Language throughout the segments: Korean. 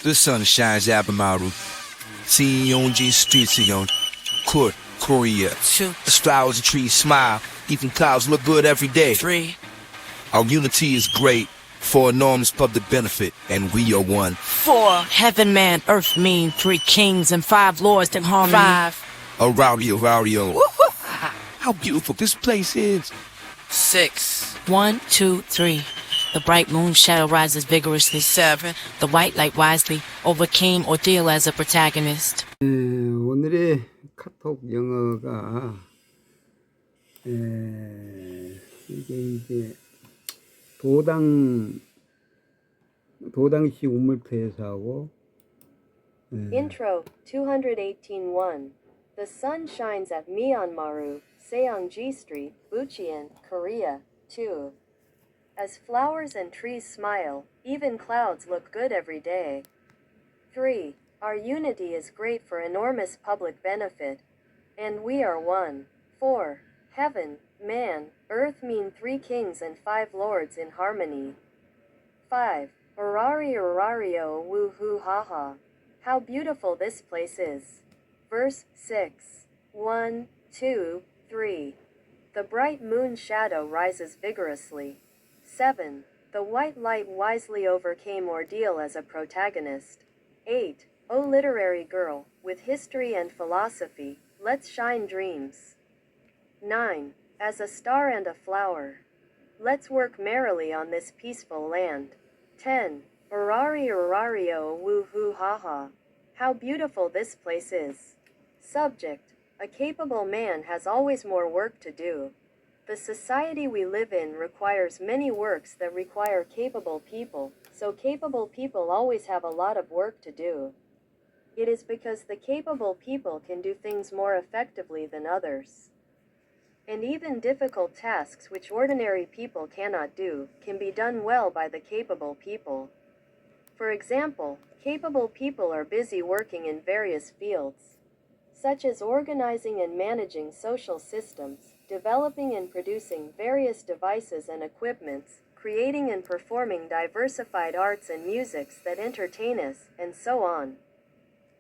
The sun shines at Maru. Seeing you on G streets on Court, Korea. 2, As flowers and trees smile, even clouds look good every day. 3, Our unity is great for enormous public benefit, and we are one. 4. Heaven, man, earth, mean. 3 kings and 5 lords in harmony. 5, Aurelio. How beautiful this place is. 6. 1, 2, 3. The bright moon shadow rises vigorously. 7. The white light wisely overcame ordeal as a protagonist. 오늘의 카톡 영어가 이게 이제 도당시 우물표에서하고 Intro 218-1. The sun shines at Myanmaru, Seongji Street, Bucheon, Korea. 2. As flowers and trees smile, even clouds look good every day. 3. Our unity is great for enormous public benefit, and we are one. 4. Heaven, man, earth mean 3 kings and 5 lords in harmony. 5. Orario woo-hoo ha-ha. How beautiful this place is. Verse 6. 1, 2, 3. The bright moon shadow rises vigorously. 7. The white light wisely overcame ordeal as a protagonist. 8. O literary girl, with history and philosophy, let's shine dreams. 9. As a star and a flower, let's work merrily on this peaceful land. 10. Orario woo-hoo ha-ha. How beautiful this place is. Subject. A capable man has always more work to do. The society we live in requires many works that require capable people, so capable people always have a lot of work to do. It is because the capable people can do things more effectively than others. And even difficult tasks which ordinary people cannot do, can be done well by the capable people. For example, capable people are busy working in various fields, such as organizing and managing social systems, developing and producing various devices and equipments, creating and performing diversified arts and musics that entertain us, and so on.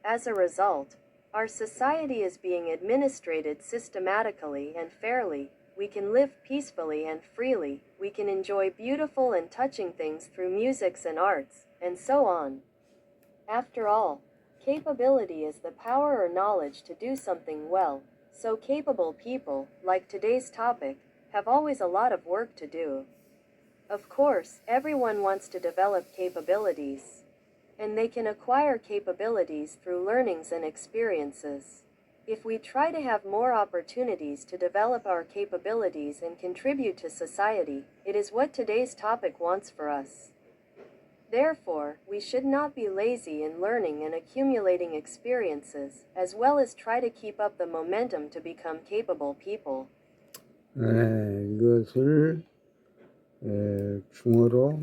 As a result, our society is being administrated systematically and fairly. We can live peacefully and freely, we can enjoy beautiful and touching things through musics and arts, and so on. After all, capability is the power or knowledge to do something well, so capable people, like today's topic, have always a lot of work to do. Of course, everyone wants to develop capabilities, and they can acquire capabilities through learnings and experiences. If we try to have more opportunities to develop our capabilities and contribute to society, it is what today's topic wants for us. Therefore, we should not be lazy in learning and accumulating experiences, as well as try to keep up the momentum to become capable people. 이것을 중어로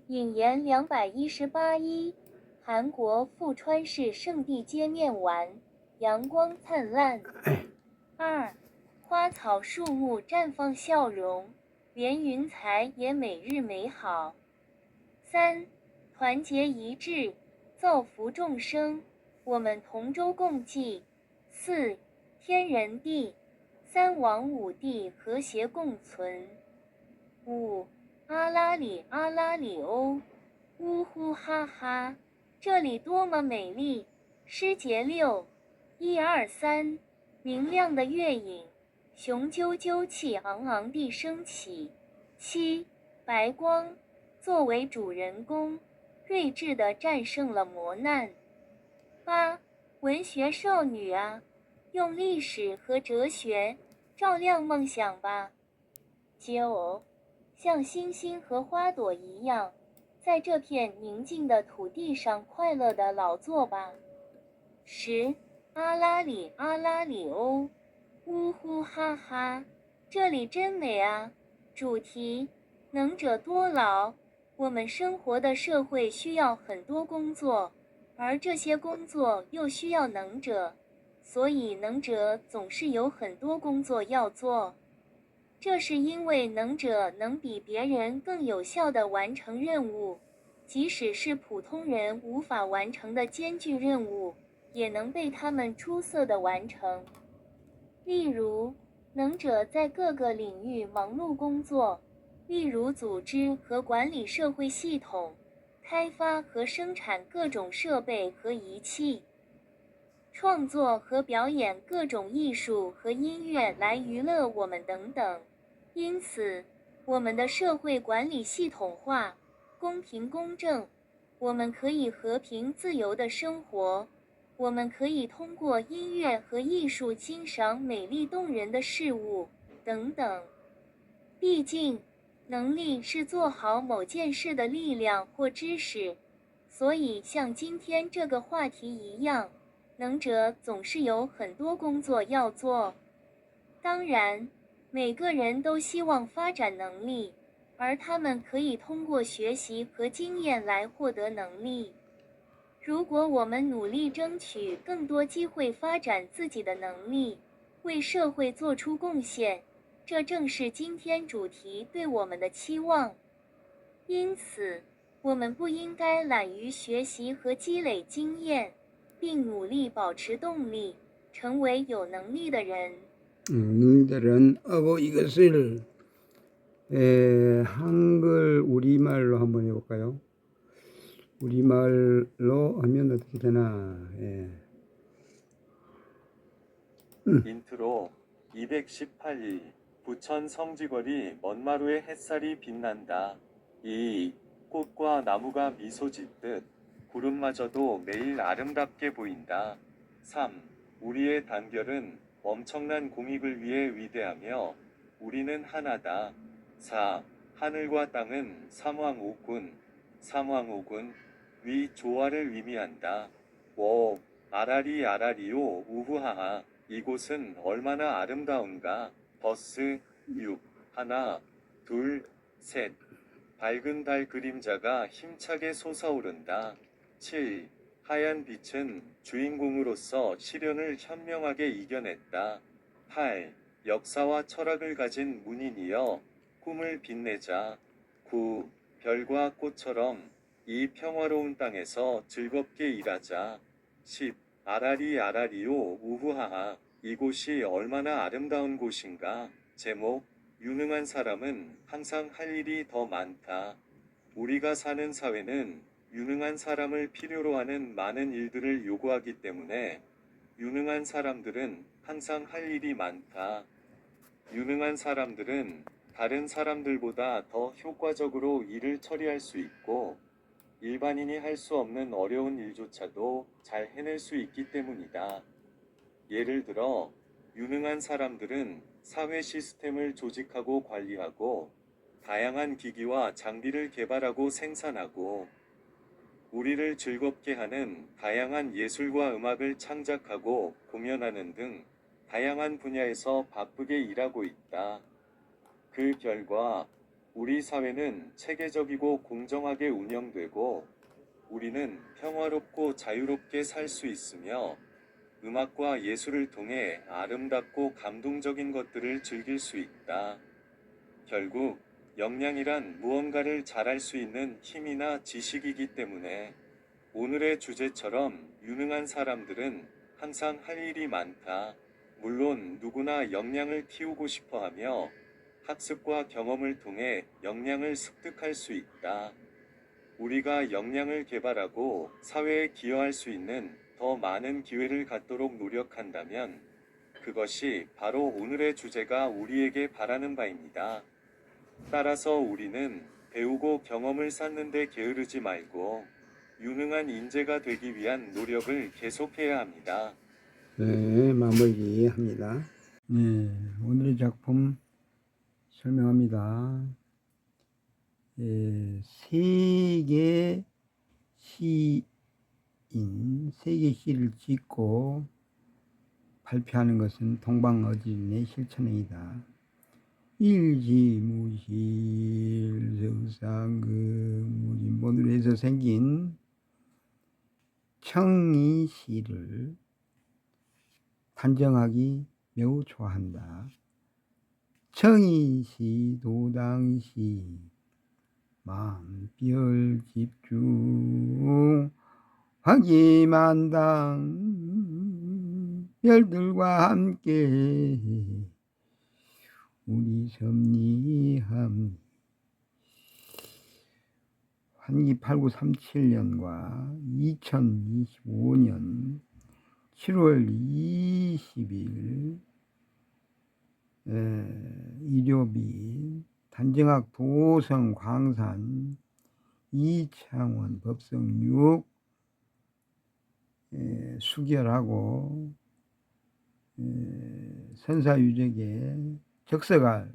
引言218韩国富川市圣地街面完，阳光灿烂。2. 花草树木绽放笑容，连云彩也每日美好。3. 团结一致，造福众生，我们同舟共济。4. 天人地，三王五帝和谐共存。5. 阿拉里阿拉里欧，呜呼哈哈，这里多么美丽！诗节6， 1、2、3，明亮的月影，雄赳赳气昂昂地升起。7. 白光，作为主人公，睿智地战胜了磨难。8. 文学少女啊，用历史和哲学照亮梦想吧。9. 像星星和花朵一样，在这片宁静的土地上快乐地劳作吧。10. 阿拉里阿拉里欧，呜呼哈哈，这里真美啊。主题：能者多劳。我们生活的社会需要很多工作，而这些工作又需要能者，所以能者总是有很多工作要做。这是因为能者能比别人更有效地完成任务，即使是普通人无法完成的艰巨任务，也能被他们出色地完成。例如，能者在各个领域忙碌工作，例如组织和管理社会系统，开发和生产各种设备和仪器，创作和表演各种艺术和音乐来娱乐我们等等。因此，我们的社会管理系统化、公平公正，我们可以和平自由地生活，我们可以通过音乐和艺术欣赏美丽动人的事物，等等。毕竟，能力是做好某件事的力量或知识，所以像今天这个话题一样，能者总是有很多工作要做。当然，每个人都希望发展能力，而他们可以通过学习和经验来获得能力。如果我们努力争取更多机会发展自己的能力，为社会做出贡献，这正是今天主题对我们的期望。因此，我们不应该懒于学习和积累经验，并努力保持动力，成为有能力的人。 너희들은 하고 이것을 한글 우리말로 한번 해볼까요? 우리말로 하면 어떻게 되나? 인트로 218일 부천 성지거리 먼마루의 햇살이 빛난다. 2. 꽃과 나무가 미소 짓듯 구름마저도 매일 아름답게 보인다. 3. 우리의 단결은 엄청난 공익을 위해 위대하며 우리는 하나다. 4. 하늘과 땅은 삼왕오군, 삼왕오군, 위 조화를 의미한다. 5. 아라리 아라리요 우후하하. 이곳은 얼마나 아름다운가. 버스 6. 하나, 둘, 셋. 밝은 달 그림자가 힘차게 솟아오른다. 7. 하얀 빛은 주인공으로서 시련을 현명하게 이겨냈다. 8. 역사와 철학을 가진 문인이여 꿈을 빛내자. 9. 별과 꽃처럼 이 평화로운 땅에서 즐겁게 일하자. 10. 아라리 아라리요 우후하하. 이곳이 얼마나 아름다운 곳인가. 제목 유능한 사람은 항상 할 일이 더 많다. 우리가 사는 사회는 유능한 사람을 필요로 하는 많은 일들을 요구하기 때문에 유능한 사람들은 항상 할 일이 많다. 유능한 사람들은 다른 사람들보다 더 효과적으로 일을 처리할 수 있고 일반인이 할 수 없는 어려운 일조차도 잘 해낼 수 있기 때문이다. 예를 들어 유능한 사람들은 사회 시스템을 조직하고 관리하고 다양한 기기와 장비를 개발하고 생산하고 우리를 즐겁게 하는 다양한 예술과 음악을 창작하고 공연하는 등 다양한 분야에서 바쁘게 일하고 있다. 그 결과 우리 사회는 체계적이고 공정하게 운영되고 우리는 평화롭고 자유롭게 살 수 있으며 음악과 예술을 통해 아름답고 감동적인 것들을 즐길 수 있다. 결국 역량이란 무언가를 잘할 수 있는 힘이나 지식이기 때문에 오늘의 주제처럼 유능한 사람들은 항상 할 일이 많다. 물론 누구나 역량을 키우고 싶어 하며 학습과 경험을 통해 역량을 습득할 수 있다. 우리가 역량을 개발하고 사회에 기여할 수 있는 더 많은 기회를 갖도록 노력한다면 그것이 바로 오늘의 주제가 우리에게 바라는 바입니다. 따라서 우리는 배우고 경험을 쌓는 데 게으르지 말고 유능한 인재가 되기 위한 노력을 계속해야 합니다. 네, 마무리합니다. 네, 오늘의 작품 설명합니다. 세계 시인, 세계 시를 짓고 발표하는 것은 동방어진의 실천행위다. 일지무실 성상금무진본으로 해서 생긴 청이시를 단정하기 매우 좋아한다. 청이시, 도당시, 만별 집중 화기만당 별들과 함께 우리 섭리함. 환기 8937년과 2025년 7월 20일 일요일 단정학 도성 광산 이창원 법성 6 수결하고 선사유적에 적석할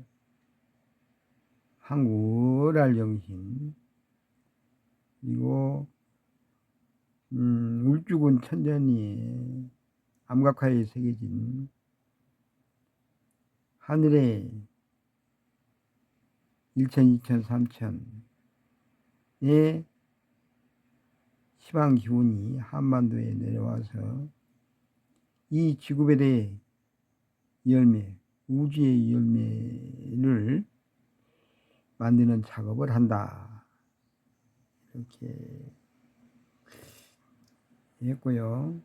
한국어랄 정신 그리고 울주군 천전리에 암각화에 새겨진 하늘의 1천, 2천, 3천의 희망 기운이 한반도에 내려와서 이 지구별의 열매, 우주의 열매를 만드는 작업을 한다. 이렇게 했고요.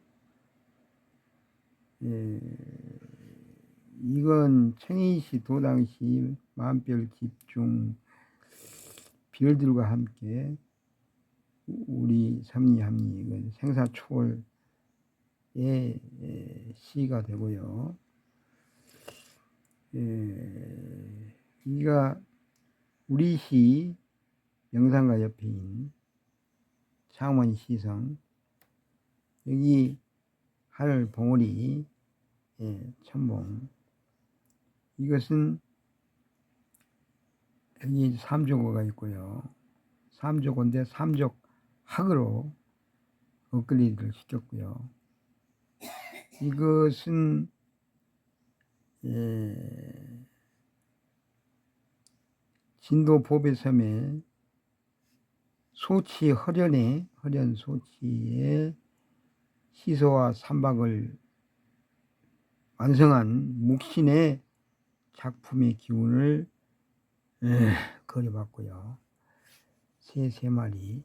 이건 청인시 도당시 만별 집중 별들과 함께 우리 섭리합리 이건 생사초월의 시가 되고요. 이가 우리 시 영상가 옆에인 창원 시성 여기 하늘 봉우리 천봉 이것은 여기 삼조고가 있고요. 삼조고인데 삼족학으로 업그레이드를 시켰고요. 이것은 진도 보배섬에 소치 허련 소치에 시소와 삼박을 완성한 묵신의 작품의 기운을 그려봤고요. 세 마리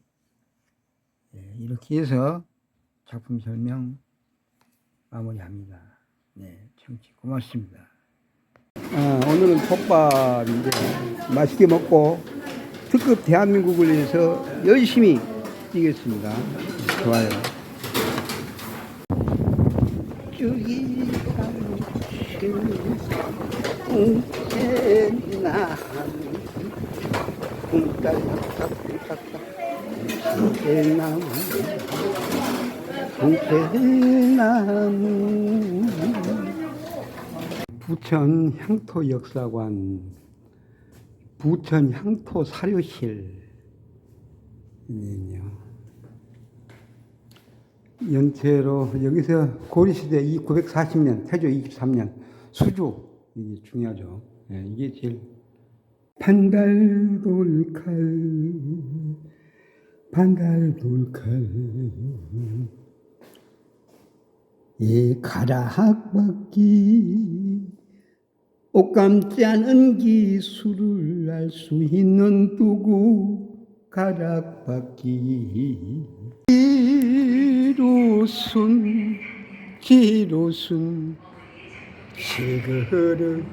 이렇게 해서 작품 설명 마무리합니다. 네, 청취 고맙습니다. 오늘은 톱밥인데 맛있게 먹고 특급 대한민국을 위해서 열심히 뛰겠습니다. 좋아요. 부천 향토 역사관, 부천 향토 사료실 연체로 여기서 고려시대 940년, 태조 23년 수주 이게 중요하죠. 이게 제일 반달돌칼 가락바퀴 옷감지 않은 기술을 알 수 있는 두구 가락바퀴 기로순 시그릇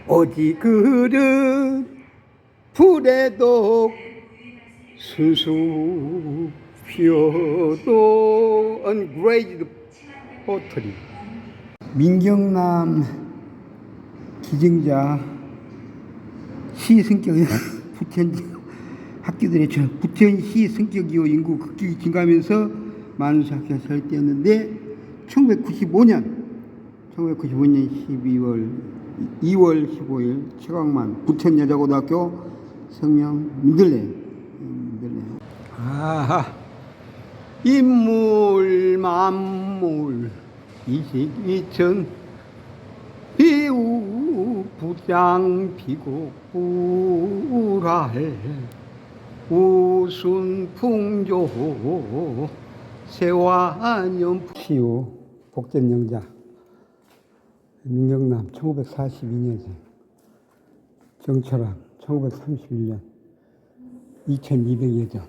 어디 그릇 불에도 순수 피어도 ungraded pottery 민경남 기증자 시성격 부천 학교들의 부천시 성격이요 인구 급격히 증가하면서 많은 학교가 설립되었는데 1995년 2월 15일 최광만 부천여자고등학교 성명 민들레 인물 만물 이식이천 비우 부장 비고 불알 우순 풍조 세완연 시우 복전영자 민경남 1942년생 정철학 1931년 2200여 점.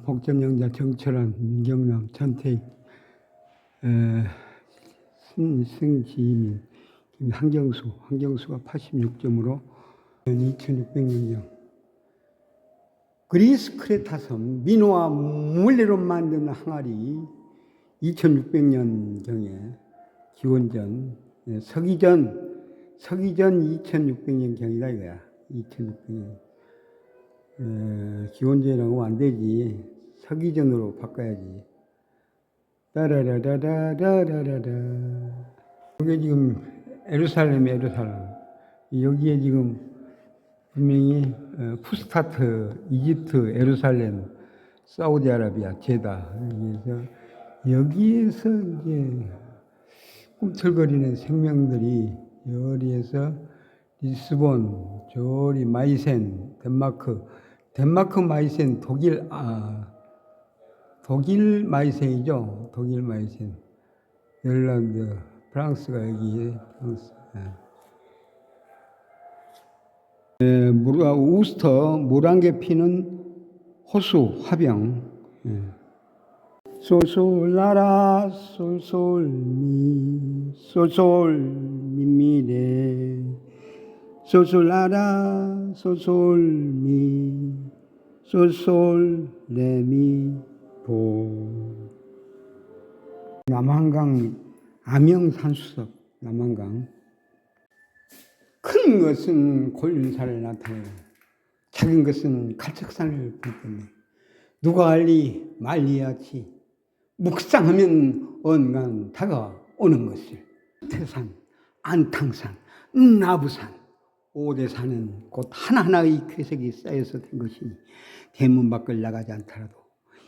복전영자 정철환, 민경남, 전태익, 승지민, 한경수가 86점으로 2600명. 그리스 크레타섬 민호와 물레로 만든 항아리 2600년경에 기원전 서기전 2600년경이다 이거야. 2600년. 기원전이라고 하면 안 되지. 서기전으로 바꿔야지. 따라라라라라라라. 여기 지금 에루살렘. 여기에 지금 분명히 푸스타트, 이집트, 에루살렘, 사우디아라비아, 제다. 여기에서 이제 꿈틀거리는 생명들이 여기에서 리스본, 저리 마이센, 덴마크 마이센, 독일 마이센이죠. 독일 마이센. 넬란드, 프랑스가 여기에 프랑스. 우스터, 물안개 피는 호수, 화병. 솔솔라라, 솔솔미미레. 솔솔라라, 솔솔레미도. 남한강 암영산수석, 남한강. 큰 것은 고윤사를 나타내고 작은 것은 갈척산을 보이겠네. 누가 알리 말리야지. 묵상하면 언간 다가오는 것을. 태산, 안탕산, 나부산, 5대 산은 곧 하나하나의 쾌색이 쌓여서 된 것이니 대문 밖을 나가지 않더라도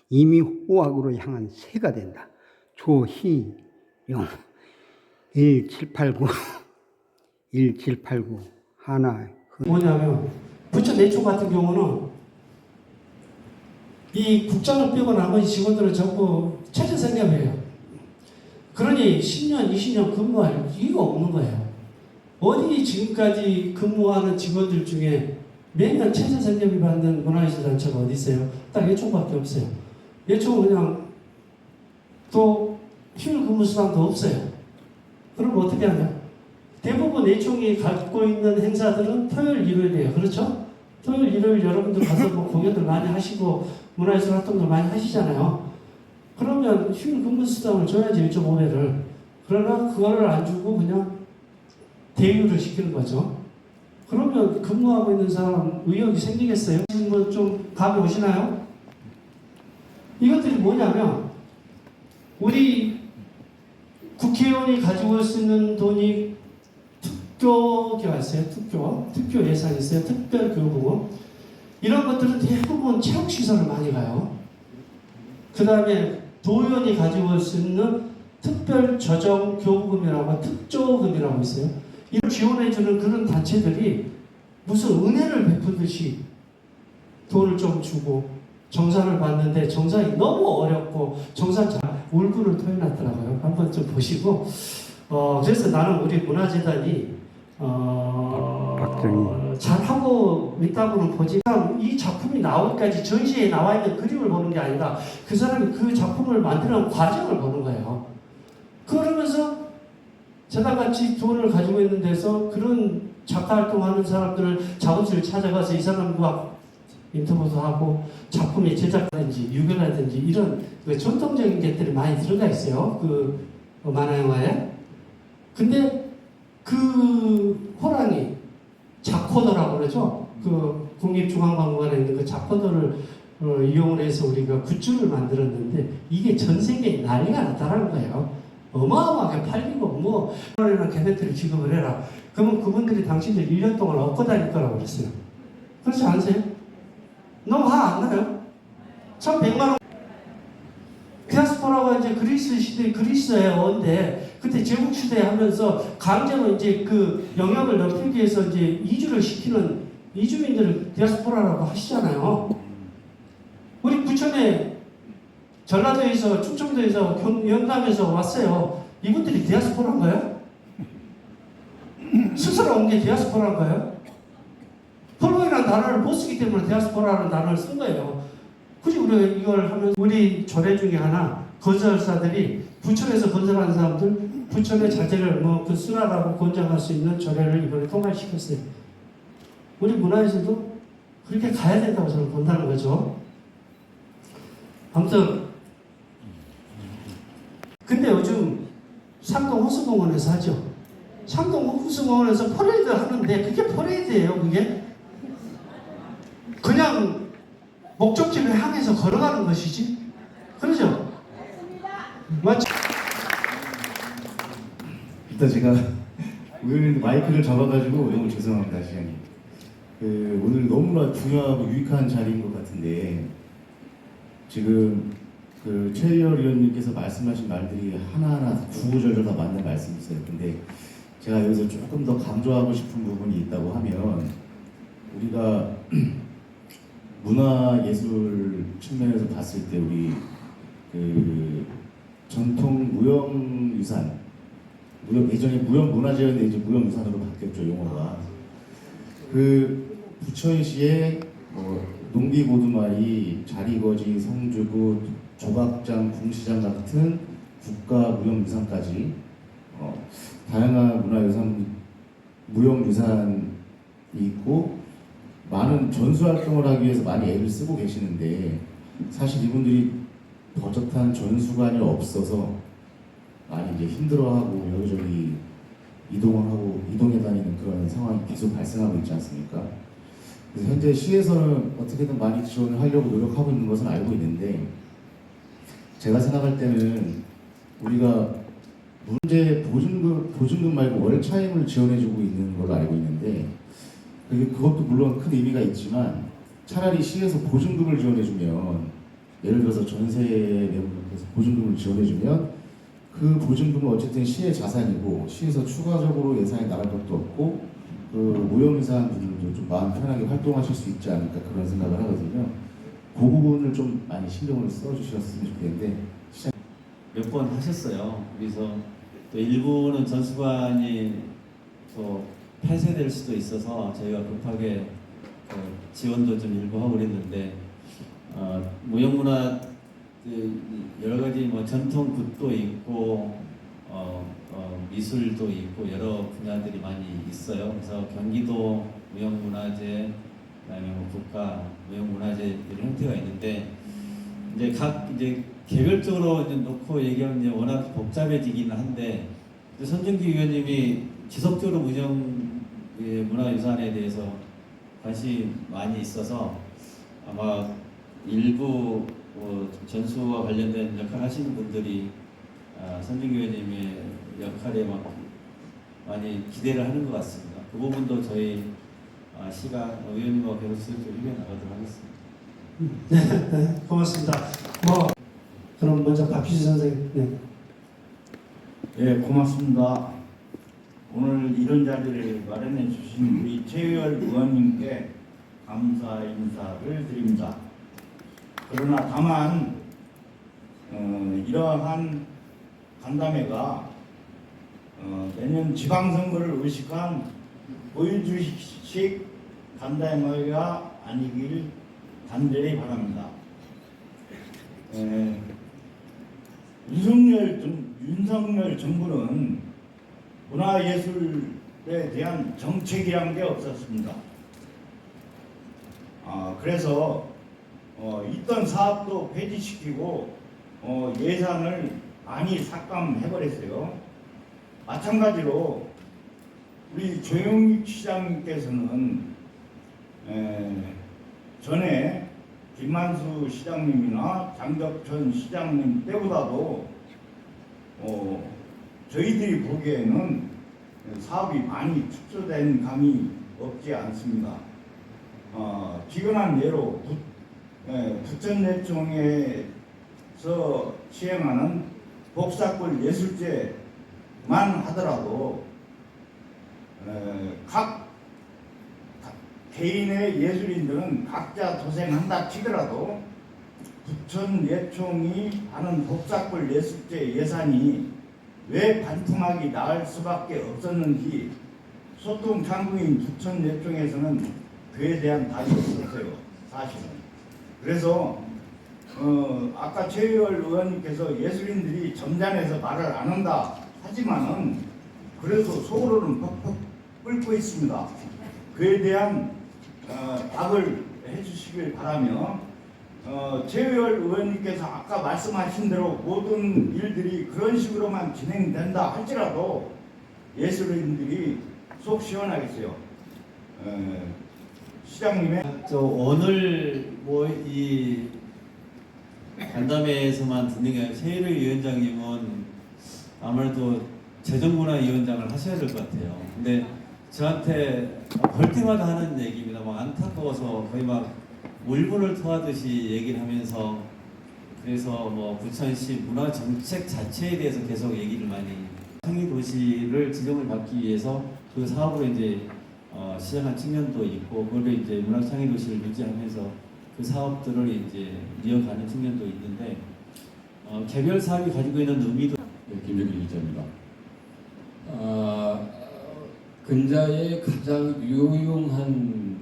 이미 호학으로 향한 새가 된다. 조희용 1789 하나. 뭐냐면 부천 내초 같은 경우는 이 국장을 빼고 나머지 직원들은 전부 최저생업이에요. 그러니 10년, 20년 근무할 이유가 없는 거예요. 어디 지금까지 근무하는 직원들 중에 매년 최저생업이 받는 문화예술단체가 어디 있어요? 딱 예총밖에 없어요. 예총은 그냥 또 휴일 근무 수당도 없어요. 그럼 어떻게 하냐? 대부분 예총이 갖고 있는 행사들은 토요일, 일요일이에요. 그렇죠? 토요일, 일요일 여러분들 가서 뭐 공연들 많이 하시고 문화예술 활동들 많이 하시잖아요. 그러면 휴일 근무 수당을 줘야지 1.5배를. 그러나 그거를 안 주고 그냥 대유를 시키는 거죠. 그러면 근무하고 있는 사람 의욕이 생기겠어요? 뭐 좀 감이 오시나요? 이것들이 뭐냐면 우리 국회의원이 가지고 쓰는 돈이 특교가 있어요. 특교 예산이 있어요. 특별교부금. 이런 것들은 대부분 체육시설을 많이 가요. 그 다음에 도의원이 가지고 쓰는 특별저정교부금이라고 특조금이라고 있어요. 이걸 지원해주는 그런 단체들이 무슨 은혜를 베푸듯이 돈을 좀 주고 정산을 받는데 정산이 너무 어렵고 정산 잘 울분을 토해놨더라고요. 한번 좀 보시고 그래서 나는 우리 문화재단이 잘하고 있다고는 보지. 이 작품이 나오기까지 전시에 나와 있는 그림을 보는 게 아니라 그 사람이 그 작품을 만드는 과정을 보는 거예요. 그러면서 재단같이 돈을 가지고 있는 데서 그런 작가 활동하는 사람들을 작업실을 찾아가서 이 사람과 인터뷰도 하고 작품의 제작라든지 유교라든지 이런 전통적인 것들이 많이 들어가 있어요. 그 만화영화에. 근데 그 호랑이 자코더라고 그러죠. 그 국립중앙박물관에 있는 그 자코더를 이용을 해서 우리가 굿즈를 만들었는데 이게 전 세계에 난리가 났다는 거예요. 어마어마하게 팔리고 뭐 이런 개변들을 지급을 해라. 그러면 그분들이 당신들 1년 동안 얻고 다닐 거라고 그랬어요. 그렇지 않으세요? 너무 화 안 나요? 1,100만 원. 디아스포라가 이제 그리스 시대 그리스에 온데 그때 제국 시대 하면서 강제로 이제 그 영역을 넓히기 위해서 이제 이주를 시키는 이주민들을 디아스포라라고 하시잖아요. 우리 부천에 전라도에서 충청도에서 영남에서 왔어요. 이분들이 디아스포라인가요? 스스로 온 게 디아스포라인가요? 폴로이랑 디아스포라라는 단어를 못 쓰기 때문에 디아스포라라는 단어를 쓴 거예요. 굳이 우리가 이걸 하면 우리 조례 중에 하나 건설사들이 부천에서 건설하는 사람들 부천의 자재를 그 쓰라라고 권장할 수 있는 조례를 이번에 통과시켰어요. 우리 문화에서도 그렇게 가야 된다고 저는 본다는 거죠. 아무튼 근데 요즘 상동 호수공원에서 하죠. 상동 호수공원에서 퍼레이드 하는데 그게 퍼레이드예요. 그게 그냥 목적지를 향해서 걸어가는 것이지. 그러죠? 맞죠? 일단 제가 우연히 마이크를 잡아가지고 너무 죄송합니다, 시장님. 오늘 너무나 중요하고 유익한 자리인 것 같은데 지금 최희열 의원님께서 말씀하신 말들이 하나하나 구구절절 다 맞는 말씀이세요. 근데 제가 여기서 조금 더 강조하고 싶은 부분이 있다고 하면 우리가 문화예술 측면에서 봤을 때 우리 전통 무형유산 예전에 무형문화재였는데 이제 무형유산으로 바뀌었죠, 용어가. 부천시의 농비고두마리, 자리거지, 성주구, 조각장, 궁시장 같은 국가 무형유산까지 다양한 무형유산이 있고 많은 전수활동을 하기 위해서 많이 애를 쓰고 계시는데 사실 이분들이 버젓한 전수관이 없어서 많이 이제 힘들어하고 여기저기 이동해 다니는 그런 상황이 계속 발생하고 있지 않습니까? 그래서 현재 시에서는 어떻게든 많이 지원을 하려고 노력하고 있는 것은 알고 있는데 제가 생각할 때는 우리가 문제 보증금 말고 월차임을 지원해주고 있는 걸로 알고 있는데 그것도 물론 큰 의미가 있지만 차라리 시에서 보증금을 지원해주면 예를 들어서 전세 내용에서 보증금을 지원해주면 그 보증금은 어쨌든 시의 자산이고 시에서 추가적으로 예산이 나갈 것도 없고 무형유산 분들도 좀 마음 편하게 활동하실 수 있지 않을까 그런 생각을 하거든요. 그 부분을 좀 많이 신경을 써주셨으면 좋겠는데 몇 번 하셨어요. 그래서 또 일부는 전수관이 또 폐쇄될 수도 있어서 저희가 급하게 지원도 좀 일부 하고 그랬는데 무형문화 여러 가지 전통 굿도 있고 미술도 있고 여러 분야들이 많이 있어요. 그래서 경기도 무형문화재, 그다음에 국가 무형문화재 이런 형태가 있는데 이제 개별적으로 이제 놓고 얘기하면 이제 워낙 복잡해지기는 한데 손준기 위원님이 지속적으로 문화유산에 대해서 관심이 많이 있어서 아마 일부 전수와 관련된 역할 하시는 분들이 손준기 의원님의 역할에 많이 기대를 하는 것 같습니다. 그 부분도 저희 시가 의원님과 계속 좀 협의 나가도록 하겠습니다. 네, 고맙습니다. 그럼 먼저 박희수 선생님. 네. 예, 고맙습니다. 오늘 이런 자리를 마련해 주신 우리 최희열 의원님께 감사 인사를 드립니다. 그러나 다만 이러한 간담회가 내년 지방선거를 의식한 보여주식 간담회가 아니길 간절히 바랍니다. 윤석열 정부는 문화예술에 대한 정책이란 게 없었습니다. 그래서 있던 사업도 폐지시키고 예산을 많이 삭감해버렸어요. 마찬가지로 우리 조영익 시장님께서는 전에 김만수 시장님이나 장덕천 시장님 때보다도 저희들이 보기에는 사업이 많이 축소된 감이 없지 않습니다. 기근한 예로 부천예총에서 시행하는 복사골 예술제만 하더라도 각 개인의 예술인들은 각자 도생한다 치더라도 부천예총이 하는 복사골 예술제 예산이 왜 반토막이 나을 수밖에 없었는지 소통 창구인 부천예총에서는 그에 대한 답이 없었어요, 사실은. 그래서 아까 최유열 의원님께서 예술인들이 점잖아서 말을 안 한다 하지만은 그래도 속으로는 퍽퍽 끓고 있습니다. 그에 대한 답을 해주시길 바라며 최유열 의원님께서 아까 말씀하신 대로 모든 일들이 그런 식으로만 진행된다 할지라도 예술인들이 속 시원하겠어요. 시장님의 오늘 뭐 이 간담회에서만 듣는 게 아니라 최일의 위원장님은 아무래도 재정문화위원장을 하셔야 될 것 같아요. 근데 저한테 볼 때마다 하는 얘기입니다. 막 안타까워서 거의 막 울분을 토하듯이 얘기를 하면서 그래서 뭐 부천시 문화 정책 자체에 대해서 계속 얘기를 많이 상위 도시를 지정을 받기 위해서 그 사업으로 이제 시작한 측면도 있고 그걸 이제 문화 상위 도시를 유지하면서 그 사업들을 이제 이어가는 측면도 있는데 개별 사업이 가지고 있는 의미도 김정길 기자입니다. 근자의 가장 유용한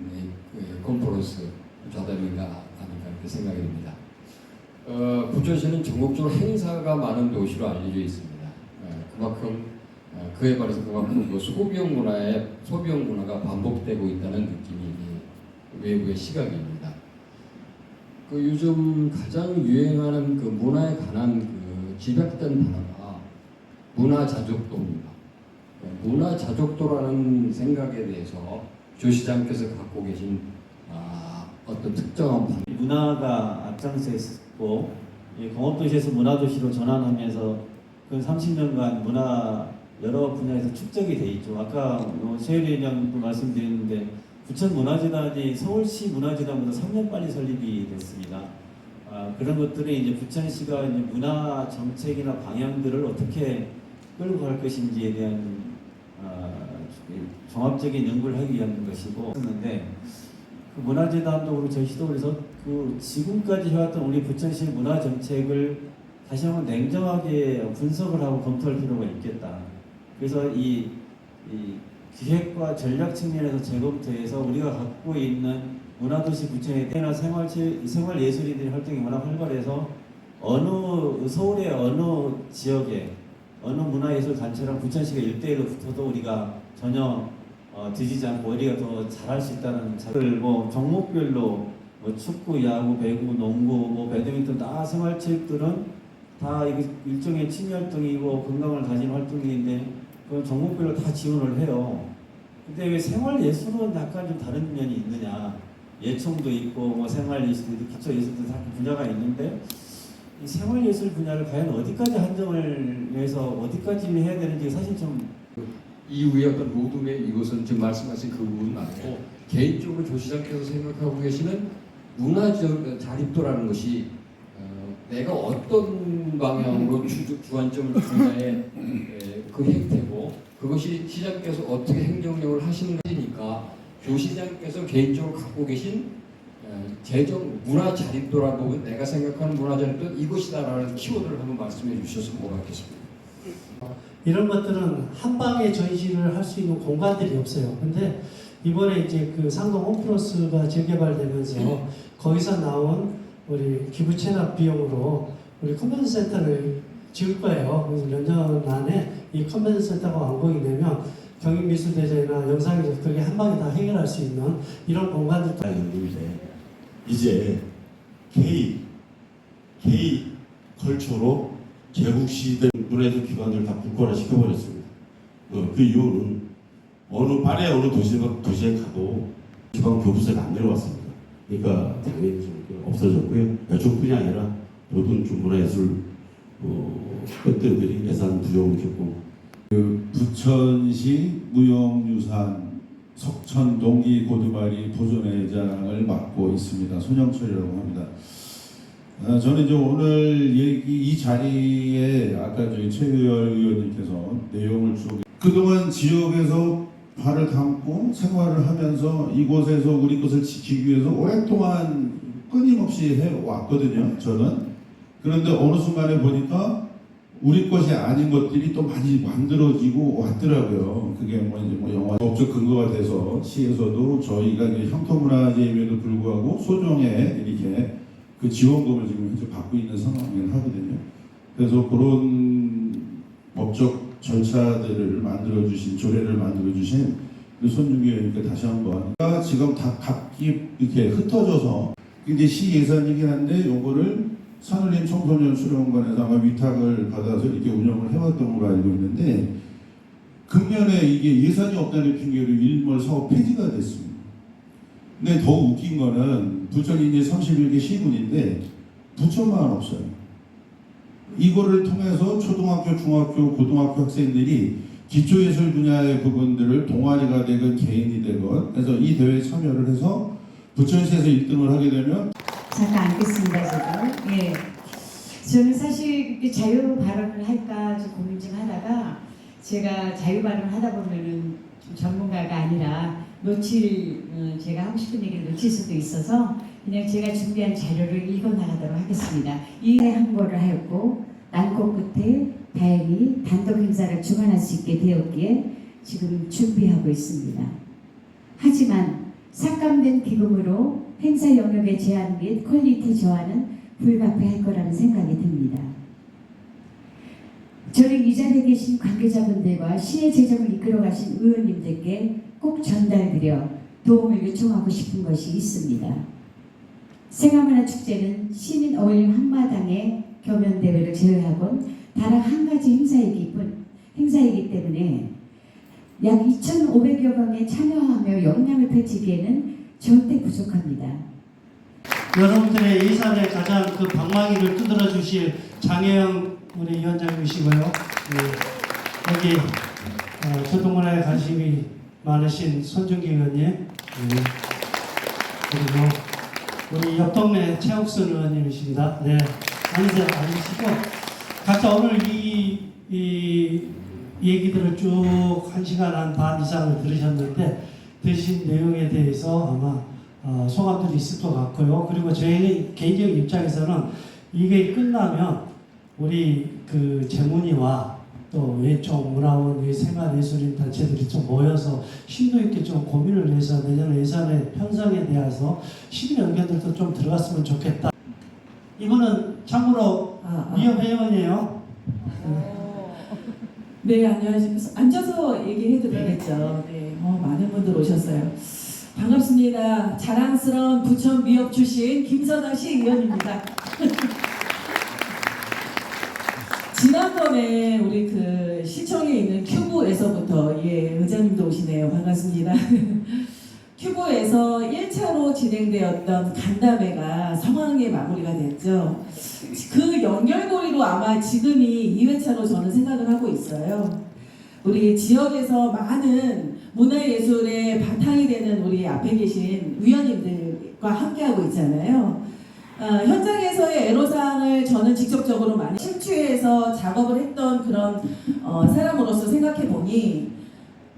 컨퍼런스 좌담인가 아닌가 그렇게 생각이 듭니다. 부천시는 전국적으로 행사가 많은 도시로 알려져 있습니다. 그만큼 그에 반해서 그만큼 소비형 문화가 반복되고 있다는 느낌이 외부의 시각입니다. 요즘 가장 유행하는 문화에 관한 집약된 단어가 문화자족도입니다. 문화자족도라는 생각에 대해서 조 시장께서 갖고 계신 어떤 특정한 문화가 앞장서 있고 공업도시에서 문화도시로 전환하면서 그 30년간 문화 여러 분야에서 축적이 돼 있죠. 아까 최일 위원장도 말씀드렸는데 부천문화재단이 서울시 문화재단보다 3년 빨리 설립이 됐습니다. 그런 것들이 이제 부천시가 이제 문화 정책이나 방향들을 어떻게 끌고 갈 것인지에 대한 종합적인 연구를 하기 위한 것이고 했는데 그 문화재단도 그렇고 저희도 그래서 그 지금까지 해왔던 우리 부천시 문화 정책을 다시 한번 냉정하게 분석을 하고 검토할 필요가 있겠다. 그래서 이 기획과 전략 측면에서 재검토해서 우리가 갖고 있는 문화도시 부천에 대한 생활예술인들의 활동이 워낙 활발해서 서울의 어느 지역에 어느 문화예술 단체랑 부천시가 1대1로 붙어도 우리가 전혀 뒤지지 않고 우리가 더 잘할 수 있다는 자를 종목별로 축구, 야구, 배구, 농구, 배드민턴 다 생활체육들은 다 일종의 취미활동이고 건강을 다지는 활동인데 그 종목별로 다 지원을 해요. 근데 왜 생활예술은 약간 좀 다른 면이 있느냐? 예총도 있고 생활예술도 기초예술도 다 분야가 있는데 이 생활예술 분야를 과연 어디까지 한정을 해서 어디까지 해야 되는지 사실 좀 이후에 어떤 로드맵 이것은 지금 말씀하신 그 부분 말고 개인적으로 조 시장께서 생각하고 계시는 문화적 자립도라는 것이 내가 어떤 방향으로 주안점을 주냐의 그 행태고 그것이 시장께서 어떻게 행정력을 하시는 것이니까 조 시장께서 개인적으로 갖고 계신 재정 문화 자립도라고 내가 생각하는 문화 자립도는 이것이다라는 키워드를 한번 말씀해 주셔서 고맙겠습니다. 이런 것들은 한 방에 전시를 할 수 있는 공간들이 없어요. 근데 이번에 이제 그 상동 홈플러스가 재개발되면서 거기서 나온 우리 기부 체납 비용으로 우리 컨벤션 센터를 지을 거예요. 그래서 몇 년 안에 이 컨벤션 센터가 완공이 되면 경인미술대전이나 영상에서 그게 한 방에 다 해결할 수 있는 이런 공간들도 이제 K 컬처로 개국 시대 문화예술 기관들을 다 국가화 시켜버렸습니다. 그 이유는 파리의 어느 도시에 가도 지방 교부세가 안 내려왔습니다. 그러니까 당연히 좀 없어졌고요. 그뿐이 아니라 모든 문화예술 밴드들이 예산 부족을 겪고 부천시 무형유산 석천 동기 고두마리 보존회장을 맡고 있습니다. 손영철이라고 합니다. 저는 이제 오늘 이 자리에 아까 저희 최유열 의원님께서 내용을 쭉 그동안 지역에서 발을 담고 생활을 하면서 이곳에서 우리 것을 지키기 위해서 오랫동안 끊임없이 해왔거든요. 저는. 그런데 어느 순간에 보니까 우리 것이 아닌 것들이 또 많이 만들어지고 왔더라고요. 그게 뭐 이제 뭐 영화 법적 근거가 돼서 시에서도 저희가 이제 형토문화재임에도 불구하고 소정에 이렇게 그 지원금을 지금 현재 받고 있는 상황이긴 하거든요. 그래서 그런 법적 절차들을 만들어주신, 조례를 만들어주신 그 손준기 의원님께 다시 한번 지금 다 각기 이렇게 흩어져서 이제 시 예산이긴 한데 요거를 산울림 청소년 수련관에서 아마 위탁을 받아서 이렇게 운영을 해왔던 걸로 알고 있는데 금년에 이게 예산이 없다는 핑계로 일몰 사업 폐지가 됐습니다. 근데 더 웃긴 거는 부천이 이제 31개 시군인데 부천만 없어요. 이거를 통해서 초등학교, 중학교, 고등학교 학생들이 기초예술 분야의 부분들을 동아리가 되건 개인이 되건 그래서 이 대회에 참여를 해서 부천시에서 1등을 하게 되면 잠깐 앉겠습니다. 저도. 예. 저는 사실 이렇게 자유 발언을 할까 좀 고민 좀 하다가 제가 자유 발언을 하다 보면은 좀 전문가가 아니라 제가 하고 싶은 얘기를 놓칠 수도 있어서 그냥 제가 준비한 자료를 읽어 나가도록 하겠습니다. 이에 항보를 하였고 난꽃 끝에 다행히 단독 행사를 주관할 수 있게 되었기에 지금 준비하고 있습니다. 하지만 삭감된 기금으로 행사 영역의 제한 및 퀄리티 저하는 불가피할 거라는 생각이 듭니다. 저는 이 자리에 계신 관계자분들과 시의 재정을 이끌어가신 의원님들께 꼭 전달드려 도움을 요청하고 싶은 것이 있습니다. 생활문화축제는 시민 어울림 한마당의 겸연대회를 제외하곤 단 한 가지 행사이기 때문에 약 2,500여 명이 참여하며 역량을 펼치기에는 절대 부족합니다. 여러분들의 예산의 가장 그 방망이를 두드려 주실 장혜영 우리 위원장님이시고요. 네. 여기 교통문화에 관심이 많으신 손준기 의원님, 그리고 우리 옆 동네 최옥순 의원님이십니다. 네, 앉으시고 각자 오늘 이 얘기들을 쭉 1시간 반 이상을 들으셨는데 들으신 내용에 대해서 아마 소감들이 있을 것 같고요. 그리고 저희 개인적인 입장에서는 이게 끝나면 우리 그 재문이와 또 외쪽 문화원, 생활예술인 단체들이 좀 모여서 심도 있게 좀 고민을 해서 내년 예산의 편성에 대해서 시민 의견들도 좀 들어갔으면 좋겠다. 이거는 참고로 위협 회원이에요. 네, 안녕하십니까. 앉아서 얘기해도 되겠죠. 네, 많은 분들 오셨어요. 반갑습니다. 자랑스러운 부천 미역 출신 김선아 시의원입니다. 지난번에 우리 그 시청에 있는 큐브에서부터 의장님도 오시네요. 반갑습니다. 큐브에서 1차로 진행되었던 간담회가 성황리에 마무리가 됐죠. 그 연결고리로 아마 지금이 2회차로 저는 생각을 하고 있어요. 우리 지역에서 많은 문화예술의 바탕이 되는 우리 앞에 계신 위원님들과 함께하고 있잖아요. 현장에서의 애로사항을 저는 직접적으로 많이 심취해서 작업을 했던 그런 사람으로서 생각해보니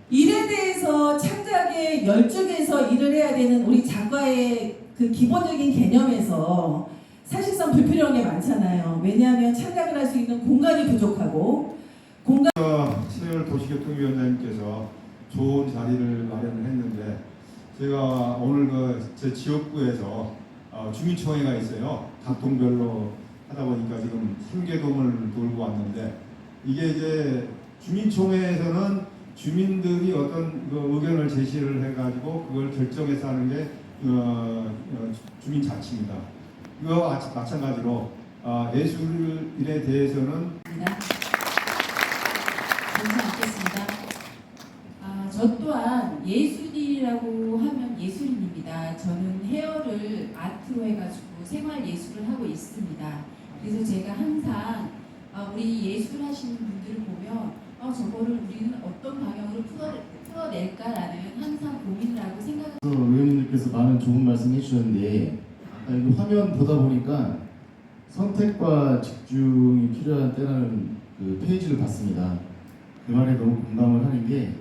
일에 대해서 창작에 열중해서 일을 해야 되는 우리 작가의 그 기본적인 개념에서 사실상 불필요한 게 많잖아요. 왜냐하면 창작을 할 수 있는 공간이 부족하고 최열 도시교통위원장님께서 좋은 자리를 마련을 했는데 제가 오늘 제 지역구에서 주민총회가 있어요. 각 동별로 하다 보니까 지금 3개동을 돌고 왔는데 이게 이제 주민총회에서는 주민들이 어떤 그 의견을 제시를 해가지고 그걸 결정해서 하는 게 주민자치입니다. 이거와 마찬가지로 예술에 대해서는 괜찮겠습니다. 저 또한 예술이라고 하면 예술인입니다. 저는 헤어를 아트로 해가지고 생활 예술을 하고 있습니다. 그래서 제가 항상 우리 예술 하시는 분들을 보면 저거를 우리는 어떤 방향으로 풀어낼까라는 항상 고민을 하고 생각을. 의원님들께서 많은 좋은 말씀 해주셨는데 이거 화면 보다 보니까 선택과 집중이 필요한 때라는 그 페이지를 봤습니다. 그 말에 너무 공감을 하는 게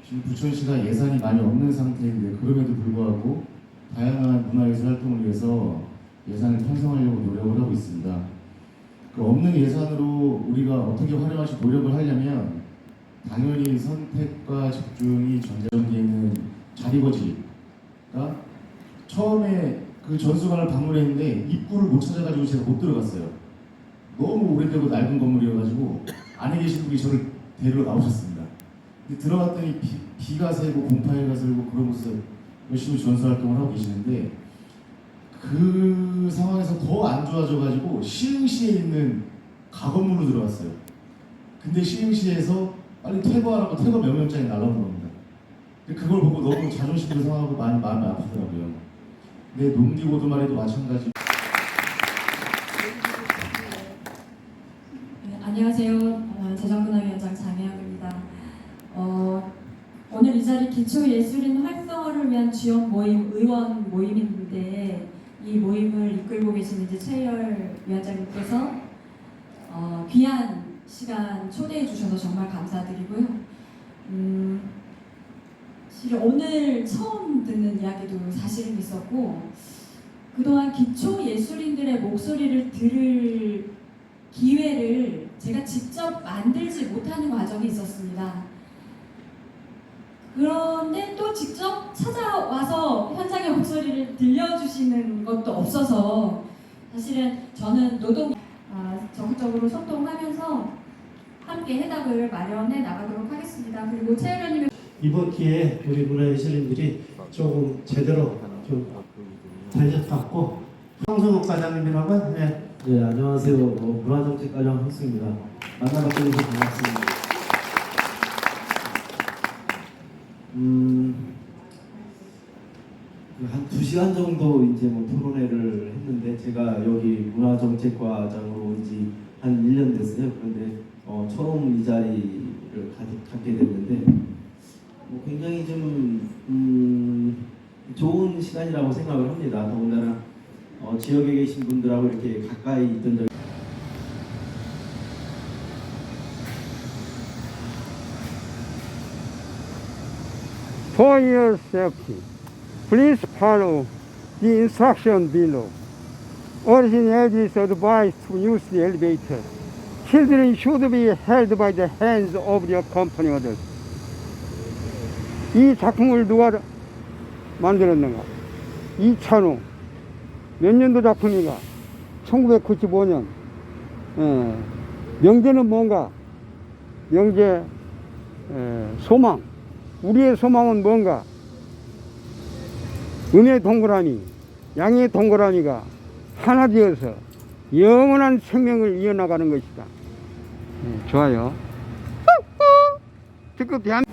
지금 부천시가 예산이 많이 없는 상태인데 그럼에도 불구하고 다양한 문화예술 활동을 위해서 예산을 편성하려고 노력을 하고 있습니다. 그 없는 예산으로 우리가 어떻게 활용할지 노력을 하려면 당연히 선택과 집중이 전제되는 자리거지가 처음에 그 전수관을 방문했는데 입구를 못 찾아가지고 제가 못 들어갔어요. 너무 오래되고 낡은 건물이어가지고 안에 계신 분이 저를 데리러 나오셨습니다. 근데 들어갔더니 비가 새고 곰팡이가 슬고 그러면서 열심히 전수활동을 하고 계시는데 그 상황에서 더 안 좋아져가지고 시흥시에 있는 가건물로 들어갔어요. 근데 시흥시에서 빨리 퇴거하라고 퇴거 명령장이 날라온 겁니다. 근데 그걸 보고 너무 자존심도 상하고 많이 마음이 아프더라고요. 근데 농지고도말에도 마찬가지. 네, 안녕하세요. 재정문화위원장 장혜영입니다. 오늘 이 자리 기초예술인 활성화를 위한 지원 모임 의원 모임인데 이 모임을 이끌고 계신 이제 최열 위원장님께서 귀한 시간 초대해 주셔서 정말 감사드리고요. 사실 오늘 처음 듣는 이야기도 사실은 있었고 그동안 기초예술인들의 목소리를 들을 기회를 제가 직접 만들지 못하는 과정이 있었습니다. 그런데 또 직접 찾아와서 현장의 목소리를 들려주시는 것도 없어서 사실은 저는 적극적으로 소통하면서 함께 해답을 마련해 나가도록 하겠습니다. 그리고 최 의원님의 이번 기회에 우리 문화예술인들이 조금 제대로 좀 달려갔고 황성욱 과장님이라고 네. 네, 안녕하세요. 문화정책과장 황승입니다. 만나뵙게 돼서 반갑습니다. 한 2시간 정도 이제 토론회를 했는데 제가 여기 문화정책과장으로 온 지 한 1년 됐어요. 그런데 처음 이 자리를 갖게 됐는데 굉장히 좀 좋은 시간이라고 생각을 합니다. 더군다나 지역에 계신 분들하고 이렇게 가까이 있던 적이 For your safety, please follow the instruction below. Origin is advised to use the elevator. Children should be held by the hands of their company others. 이 작품을 누가 만들었는가? 이찬우. 몇 년도 작품인가? 1995년. 명제는 뭔가? 명제 소망. 우리의 소망은 뭔가? 음의 동그라미, 양의 동그라미가 하나 되어서 영원한 생명을 이어나가는 것이다. 좋아요. 특급 대한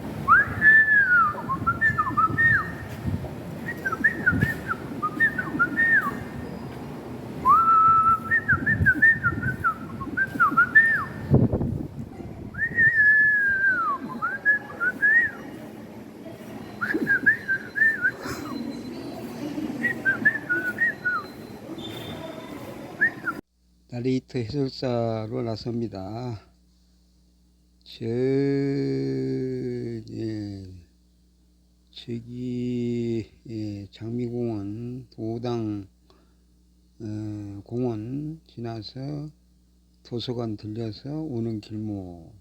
나레이터 해설사로 나섭니다. 저기 장미공원 도당 공원 지나서 도서관 들려서 오는 길목에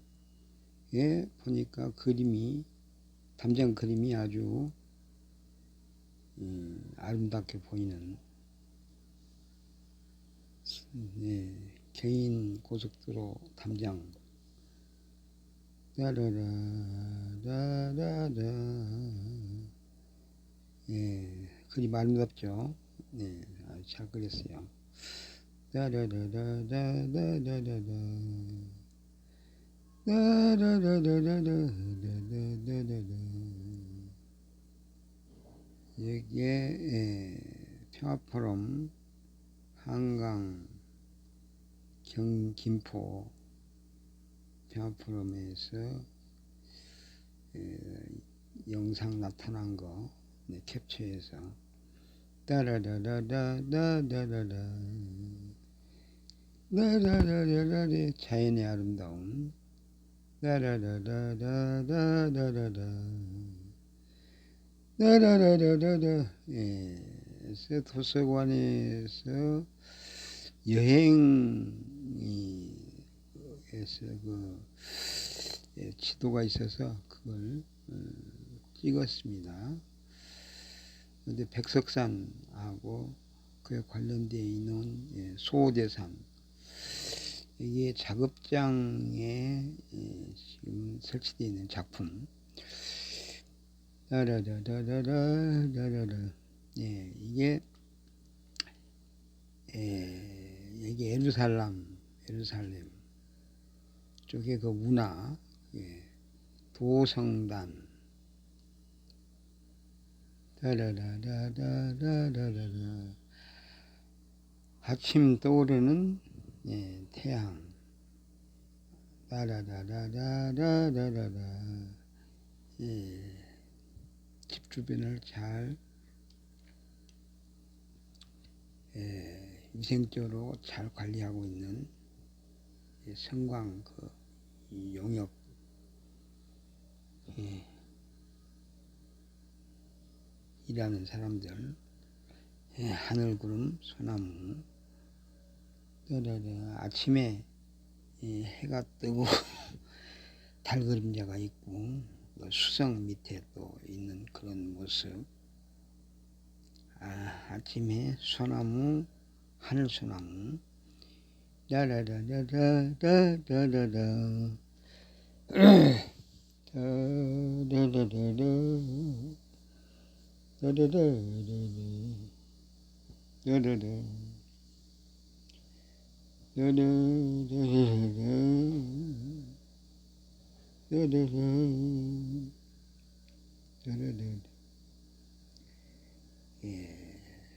보니까 담장 그림이 아주 아름답게 보이는 개인 고속도로 담장. 그림 아름답죠. 아주 잘 그렸어요. 여기에 평화포럼 한강 김포 평화포럼에서 영상 나타난 거 캡처해서 자연의 아름다움 도서관에서 여행이 해서 지도가 있어서 그걸 찍었습니다. 근데 백석산하고 그에 관련되어 있는 소호대산, 이게 작업장에 지금 설치되어 있는 작품. 이게 예루살렘 쪽의 그 문화, 도성단, 아침 떠오르는 태양, 집 주변을 잘 위생적으로 잘 관리하고 있는 성광 이 용역 일하는 사람들, 하늘구름, 소나무, 아침에 해가 뜨고 달 그림자가 있고 수성 밑에 또 있는 그런 모습. 아침에 소나무, 하늘소나무,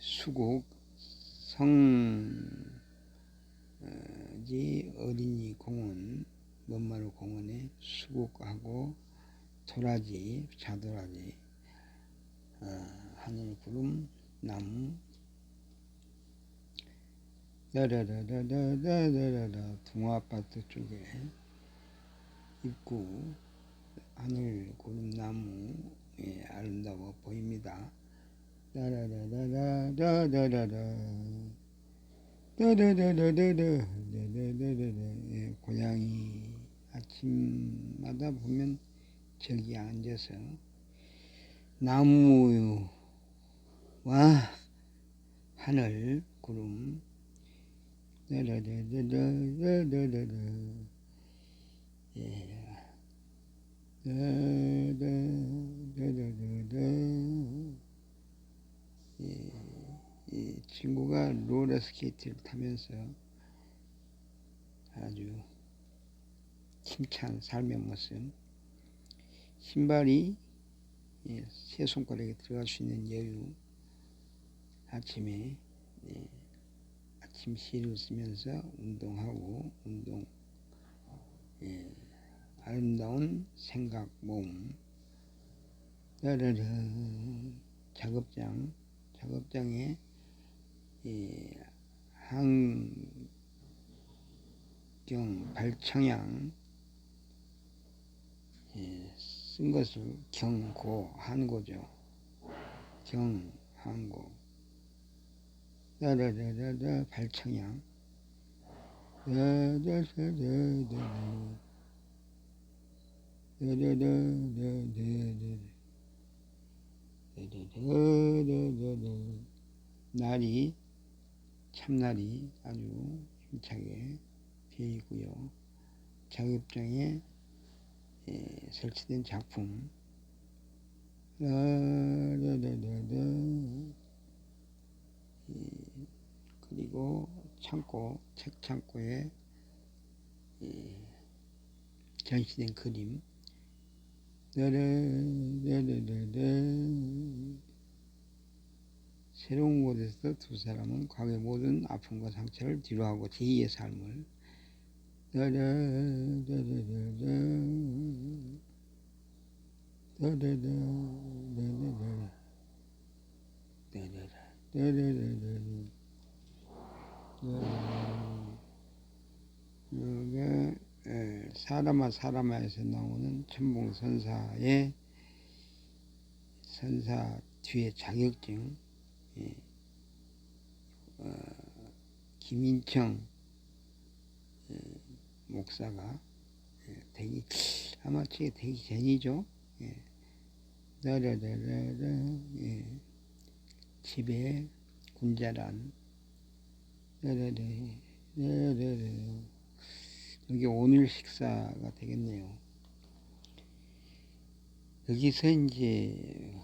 수국 성지 어린이 공원, 먼마루 공원에 수국하고 도라지, 자도라지, 하늘구름, 나무, 붕어아파트 쪽에 입구, 하늘구름, 나무, 아름다워 보입니다. 고양이 아침마다 보면 저기 앉아서 나무와 하늘, 구름, 이 친구가 롤러스케이트를 타면서 아주 힘찬 삶의 모습. 신발이 세 손가락에 들어갈 수 있는 여유. 아침에 아침 시를 쓰면서 운동하고 아름다운 생각 모음. 작업장에 한경 발청양 쓴 것을 경고, 한고죠. 한고. 발청양. 참날이 아주 힘차게 피어 있고요. 작업장에 설치된 작품. 그리고 책 창고에 전시된 그림. 새로운 곳에서 두 사람은 과거의 모든 아픔과 상처를 뒤로하고 제2의 삶을 사라마에서 나오는 천봉선사의 선사 뒤에 자격증, 김인청 목사가 되기 아마 되기 전이죠. 라라라라라 집에 군자란 라라라라라 여기 오늘 식사가 되겠네요. 여기서 이제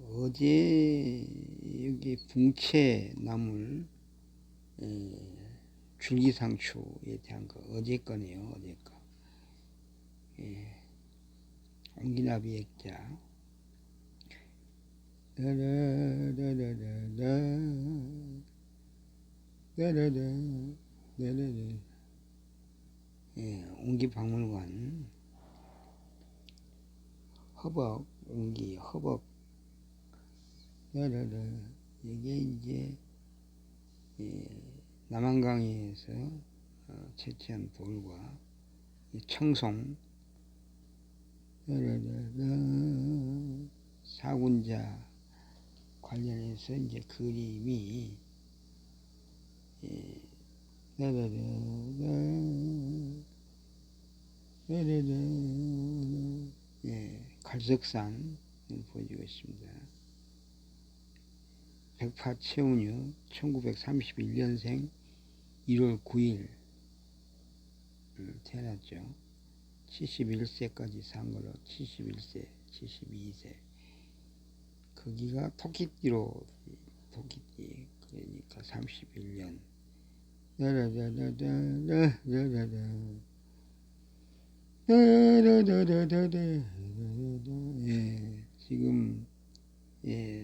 어제 여기 붕채 나물 줄기상추에 대한 거 어제 거네요. 어제 거. 옹기나비 액자. 옹기박물관 허벅 옹기 허벅 이게 이제 남한강에서 채취한 돌과 청송 사군자 관련해서 이제 그림이 갈석산을 보여주고 있습니다. 백파 최운유 1931년생 1월 9일 태어났죠. 71세까지 산 걸로 71세, 72세. 거기가 토끼띠로 토끼띠 그러니까 31년. 지금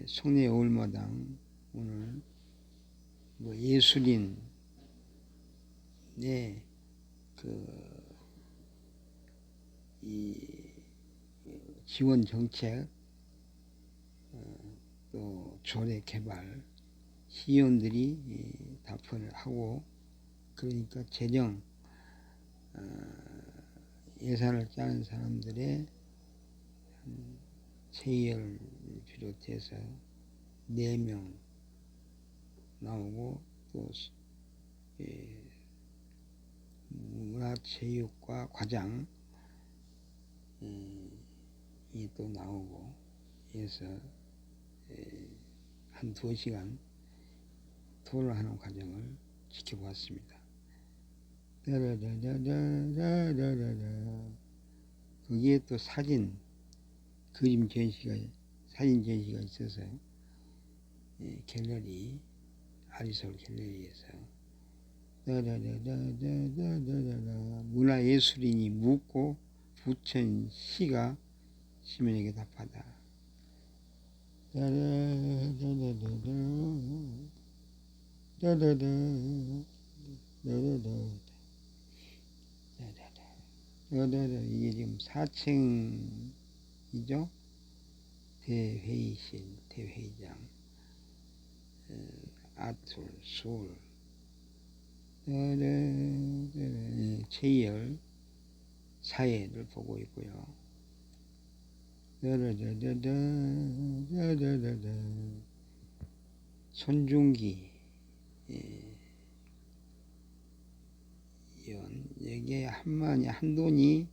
송내 어울마당 오늘 뭐 예술인 이 지원 정책 또 조례 개발 시의원들이 답변을 하고 그러니까 재정 예산을 짜는 사람들의 최의열을 비롯해서 4명 나오고 또 문화체육과 과장 이 또 나오고 해서 한 2시간 토론하는 과정을 지켜보았습니다. 거기에 또 사진 전시가 있어서 갤러리 아리솔 갤러리에서 문화예술인이 묻고 부천시가 시민에게 답하다. 이게 지금 4층이죠. 대회의실, 대회의장, 아툴, 수울, 최열 사회를 보고 있고요. 손중기 의원, 여기에 한돈이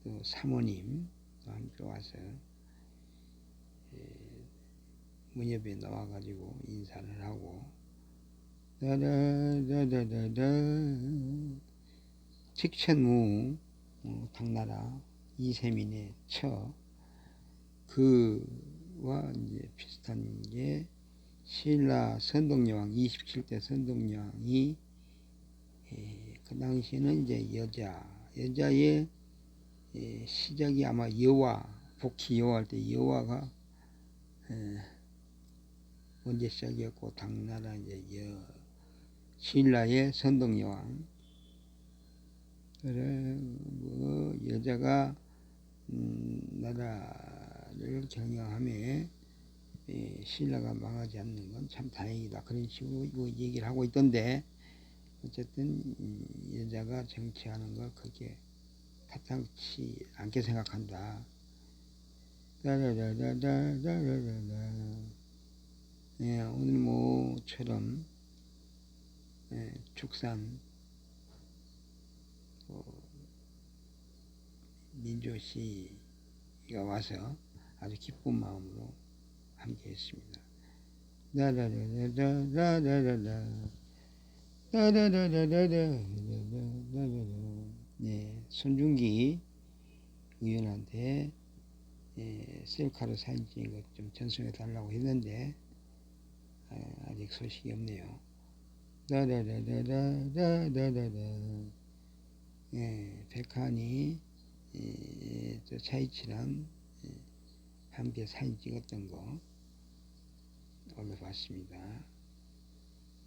또 사모님 또 함께 와서 문협에 나와가지고 인사를 하고 직천무 당나라 이세민의 처 그와 이제 비슷한 게 신라 선덕여왕 27대 선덕여왕이 그 당시에는 이제 여자의 시작이 아마 여와 복희 여와할 때 여와가 먼저 시작이었고 당나라 이제 신라의 선덕여왕 그래 뭐 여자가 나라를 경영함에 신라가 망하지 않는 건 참 다행이다 그런 식으로 뭐 얘기를 하고 있던데 어쨌든 여자가 정치하는 걸 그렇게 타당치 않게 생각한다. 오늘 모처럼 축산 민조 씨가 와서 아주 기쁜 마음으로 함께 했습니다. 네, 손준기 의원한테 셀카로 사진 찍은 것 좀 전송해 달라고 했는데 아직 소식이 없네요. 백한이 저 차이치랑 함께 사진 찍었던 거 올려봤습니다.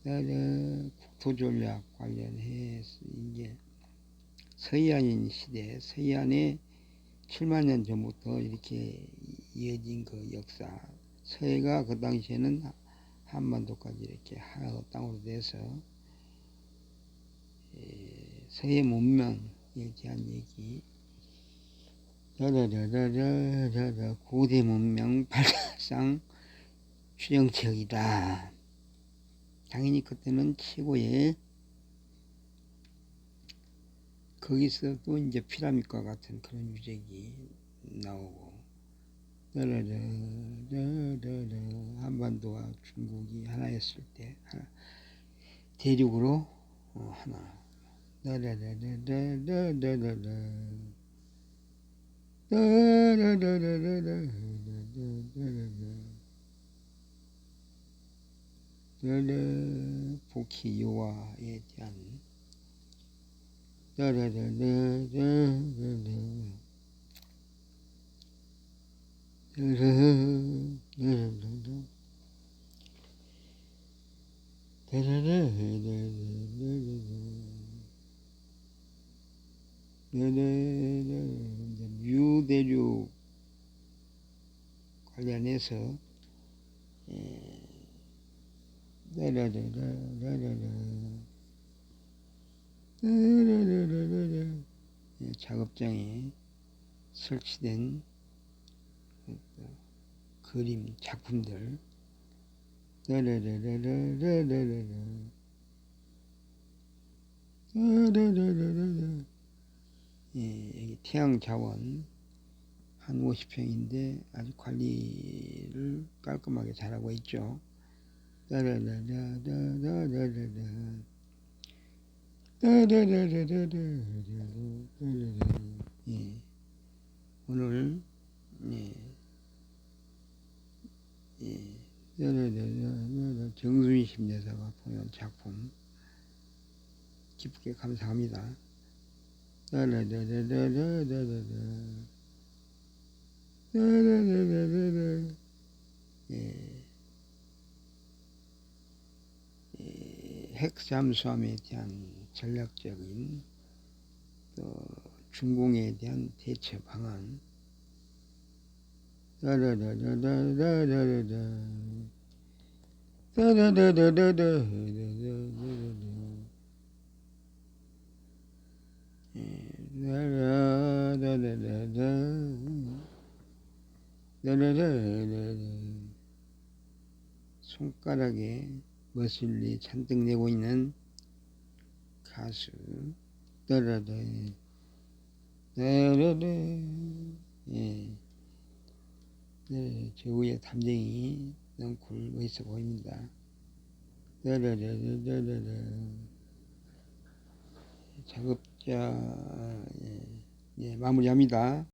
국토전략 관련해서 이제 서해안인 시대, 서해안에 7만 년 전부터 이렇게 이어진 그 역사, 서해가 그 당시에는 한반도까지 이렇게 하나의 땅으로 돼서 서해 문명에 대한 얘기, 고대 문명 발상 추정책이다. 당연히 그때는 최고의, 거기서 또 이제 피라밋과 같은 그런 유적이 나오고, 한반도와 중국이 하나였을 때 대륙으로 하나, 복희 여화에 대한 유대륙 관련해서 작업장에 설치된 그림 작품들, 여기 태양자원 한 50평인데 아주 관리를 깔끔하게 잘하고 있죠. 오늘 정순심 여사가 보낸 작품 깊게 감사합니다. 핵 잠수함에 대한 전략적인 또 중공에 대한 대처 방안, 손가락에 머슬리 잔뜩 내고 있는 가수, 저 위에 담쟁이 넝쿨 멋있어 보입니다. 작업자 마무리합니다.